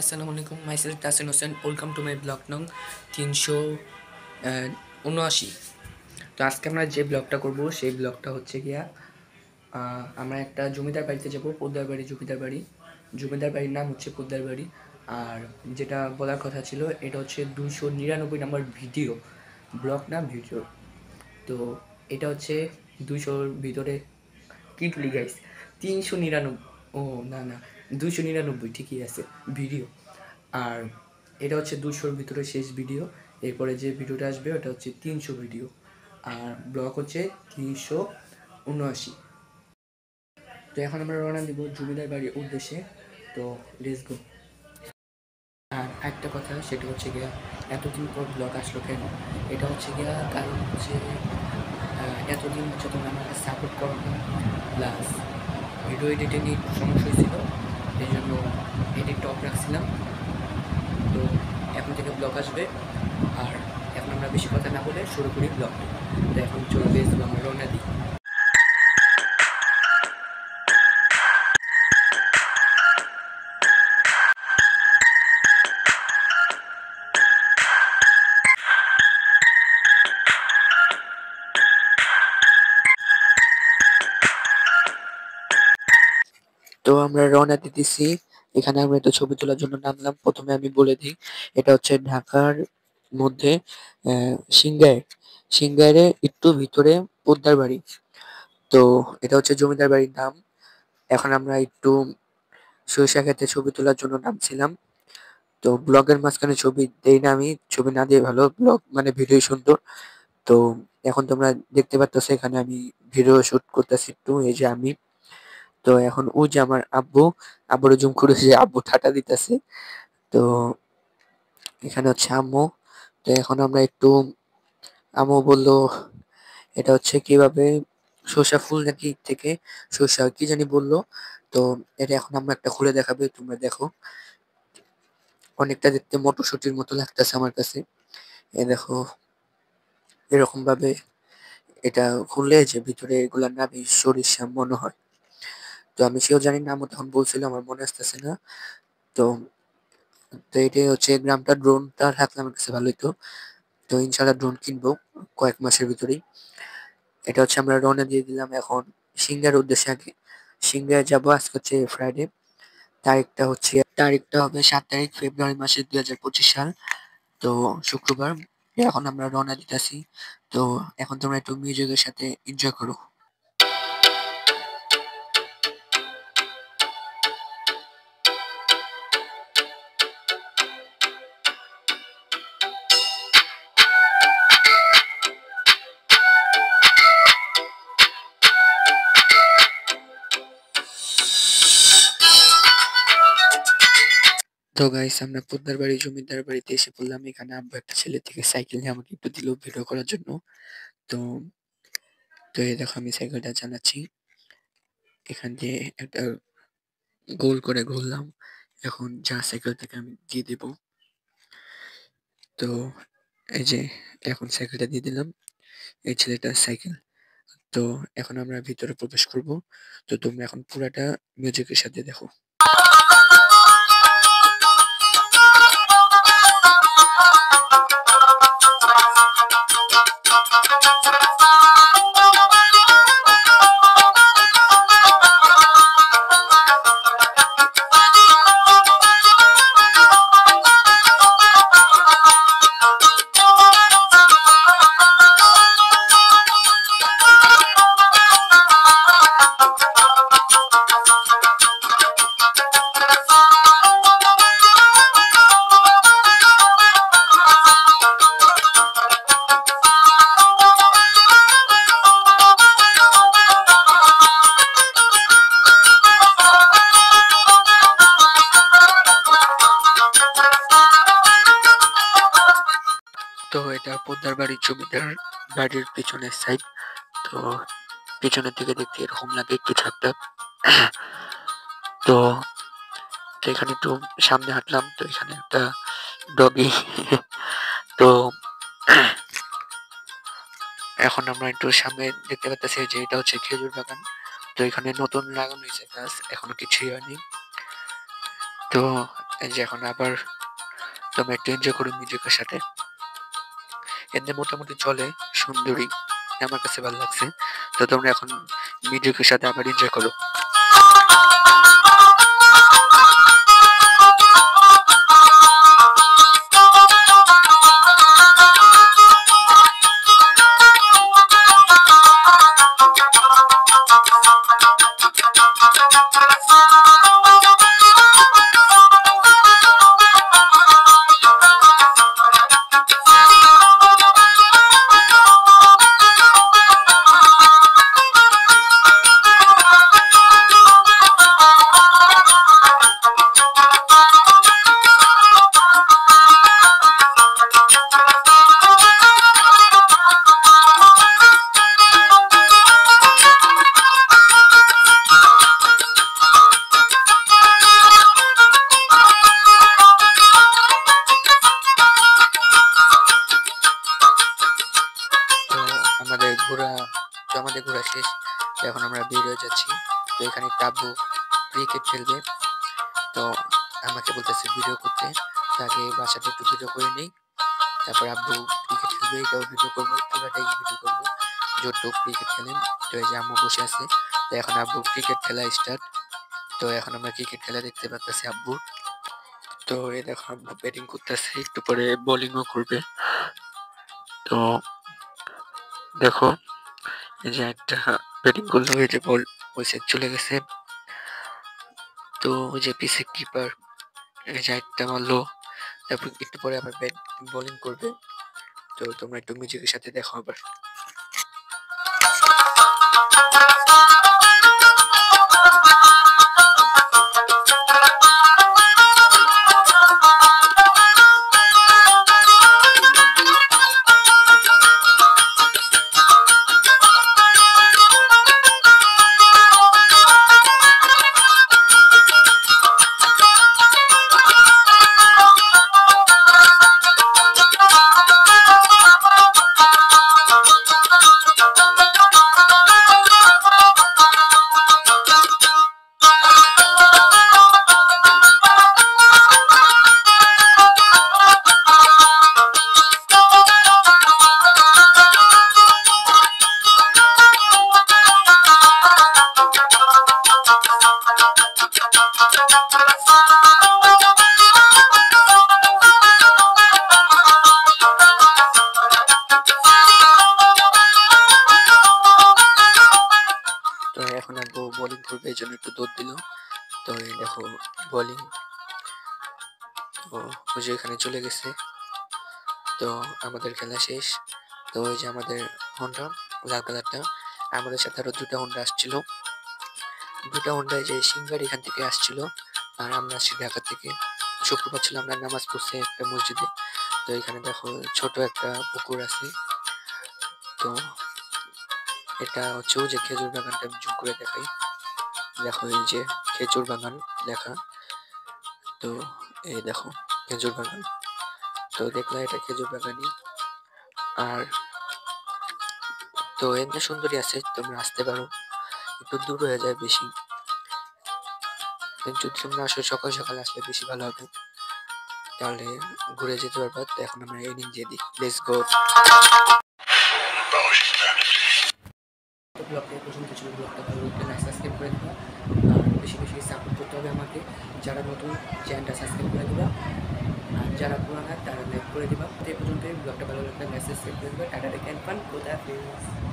আসসালামু আলাইকুম, myself Tasin Hossain. Welcome to my blog নং 379। তো আজকে আমরা যে ব্লগটা করব সেই ব্লগটা হচ্ছে গিয়া আমরা একটা জমিদার বাড়িতে যাব, পোদ্দার বাড়ি। জমিদার বাড়ির নাম হচ্ছে পোদ্দার বাড়ি। আর যেটা বলার কথা ছিল, এটা হচ্ছে 299 নম্বর ভিডিও, ব্লগ না ভিডিও। তো এটা হচ্ছে 200-র ভিতরে কি গাইস, 399। ও না না, 299 ঠিকই আছে ভিডিও। আর এটা হচ্ছে 200-র ভিতরে শেষ ভিডিও। এরপরে যে ভিডিওটা আসবে ওটা হচ্ছে 300 ভিডিও। আর ব্লগ হচ্ছে 379। তো এখন আমরা রওনা দিব জমিদার বাড়ির উদ্দেশ্যে। তো লেটস গো। আর একটা কথা, সেটা হচ্ছে গিয়া এতদিন পর ব্লগ আসলো কেন, এটা হচ্ছে গিয়া কারণ হচ্ছে এতদিন হচ্ছে তোমরা আমাকে সাপোর্ট করো না, প্লাস ভিডিও এডিটে নিয়ে একটু সমস্যা হয়েছিল, এই জন্য এডিটটা অফ রাখছিলাম। তো এখন থেকে ব্লগ আসবে। আর এখন আমরা বেশি কথা না বলে শুরু করি ব্লগ। তো এখন চলবে আমরা রওনা দিই। তো আমরা রওনা দিতেছি। এখানে আমরা একটা ছবি তোলার জন্য নামলাম। প্রথমে আমি বলে দিই, এটা হচ্ছে ঢাকার মধ্যে সিংগাইরে একটু ভিতরে পোদ্দার বাড়ি। তো এটা হচ্ছে জমিদার বাড়ির নাম। এখন আমরা একটু সরিষা ক্ষেতে ছবি তোলার জন্য নামছিলাম। তো ব্লগের মাঝখানে ছবি দেই না আমি, ছবি না দিয়ে ভালো, ব্লগ মানে ভিডিও সুন্দর। তো এখন তোমরা দেখতে পাচ্ছ এখানে আমি ভিডিও শুট করতেছি একটু, এই যে আমি। তো এখন ওই যে আমার আব্বু, আব্বুরে জুম করেছে, আব্বু ঠাটা দিতেছে। তো এখানে হচ্ছে আম্মু। তো এখন আমরা একটু, আম্মু বললো এটা হচ্ছে কিভাবে সর্ষা ফুল নাকি থেকে সর্ষা কি জানি বললো। তো এটা এখন আমরা একটা খুলে দেখাবে, তোমরা দেখো। অনেকটা দেখতে মটরশুটির মতো লাগতেছে আমার কাছে। এ দেখো, এরকম ভাবে এটা খুললে যে ভিতরে এগুলা নাবি সরিষা মনে হয়। তো আমি সেও জানি না, আমি তখন বলছিল, আমার মনে আসতেছে না। তো তো এটাই হচ্ছে গ্রামটা, ড্রোনটা থাকলে আমার কাছে ভালো হতো। তো ইনশাল্লাহ ড্রোন কিনবো কয়েক মাসের ভিতরেই। এটা হচ্ছে আমরা রওনা দিয়ে দিলাম এখন সিংগার উদ্দেশ্যে। আগে সিংগায় যাবো। আজকে হচ্ছে ফ্রাইডে, তারিখটা হবে 7 তারিখ ফেব্রুয়ারি মাসের 2025 সাল। তো শুক্রবার। এখন আমরা রওনা দিতেছি। তো এখন তোমরা একটু মিউজিকের সাথে এনজয় করো। তো গাইস, আমরা পোদ্দার বাড়ি জমিদার বাড়িতে এসে পড়লাম। এখানে আব্বু একটা ছেলে থেকে সাইকেল নিয়ে আমাকে একটু দিল ভিডিও করার জন্য। তো তো এই দেখো আমি সাইকেলটা চালাচ্ছি। এখান দিয়ে একটা গোল করে ঘুরলাম। এখন যা সাইকেল থেকে আমি দিয়ে দেব। তো এই যে এখন সাইকেলটা দিয়ে দিলাম, এই ছেলেটার সাইকেল। তো এখন আমরা ভিতরে প্রবেশ করব। তো তোমরা এখন পুরাটা মিউজিকের সাথে দেখো। তো এটা পোদ্দার বাড়ির জমিদার বাড়ির পিছনের সাইড। তো পিছনের দিকে দেখতে এরকম লাগে কিছু একটা। তো তো এখানে একটু সামনে হাঁটলাম, তো এখানে একটা ডগি। তো এখন আমরা একটু সামনে দেখতে পাচ্ছি যে এটা হচ্ছে খেজুর বাগান। তো এখানে নতুন লাগানো হয়েছে গাছ, এখনো কিছুই হয়নি। তো এই যে এখন আবার তোমরা একটু এনজয় করো মিউজিকের সাথে। এমনি মোটামুটি চলে, সুন্দরী, আমার কাছে ভালো লাগছে। তো তোমরা এখন মিউজিকের সাথে আবার এনজয় করো। আমাদের ঘোরা শেষ। তো এখন আমরা বের হয়ে যাচ্ছি। তো এখানে আব্বু ক্রিকেট খেলবে। তো আমাকে বলতেছে ভিডিও করতে, তাকে বাসাটা একটু ভিডিও করে নেই। তারপর আব্বু ক্রিকেট খেলবে, এটাও ভিডিও করবো, পুরাটাই ভিডিও করবো যতটুকু ক্রিকেট খেলেন। তো এই যে আম্মু বসে আছে। তো এখন আব্বু ক্রিকেট খেলা স্টার্ট। তো এখন আমরা ক্রিকেট খেলা দেখতে পাচ্ছি আব্বুর। তো এই দেখো আব্বু ব্যাটিং করতেছে, একটু পরে বোলিংও করবে। তো দেখো এই যে একটা ব্যাটিং করলো, এই যে বল ওই সাইড চলে গেছে। তো ওই যে পিছে কিপার এই যে একটা মারলো, তারপর একটু পরে আবার বোলিং করবে। তো তোমরা একটু মিউজিকের সাথে দেখো আবার। তো এখন আব্বু বোলিং করবে, এই জন্য একটু দৌড় দিল। তো এই দেখো বোলিং, তো ওই যে এখানে চলে গেছে। তো আমাদের খেলা শেষ। তো ওই যে আমাদের হোন্ডা লাল কালারটা, আমাদের সাথে আরো দুটা হোন্ডা আসছিল। দুটা হোন্ডা যে সিঙ্গার এখান থেকে আসছিল, আর আমরা আসছি ঢাকা থেকে। শুক্রবার ছিল, আমরা নামাজ পড়ছি একটা মসজিদে। তো এখানে দেখো ছোট একটা পুকুর আছে। তো এটা হচ্ছে ওই যে খেজুর বাগানটা, আমি জুম করে দেখাই। দেখো এই যে খেজুর বাগান লেখা। তো এই দেখো খেজুর বাগান। তো দেখলাম এটা খেজুর বাগানই। আর তো এমনি সুন্দরী আছে, তোমরা আসতে পারো, একটু দূর হয়ে যায় বেশি। যদি তোমরা আসো সকাল সকাল আসলে বেশি ভালো হবে, তাহলে ঘুরে যেতে পারবা। তো এখন আমরা এন্ডিং দিয়ে দিই, লেটস গো। ব্লগটা পর্যন্ত ছিল, ব্লগটা ভালো লাগলে সাবস্ক্রাইব করে দিবা, আর বেশি বেশি সাপোর্ট করতে হবে আমাকে। যারা নতুন চ্যানেলটা সাবস্ক্রাইব করে দিবা, আর যারা পুরানা তারা লাইক করে দিবা। তো এই পর্যন্ত ব্লগটা ভালো লাগলে সাবস্ক্রাইব করে দিবা। টাটা টেক কেয়ার, ফান, খোদা হাফেজ।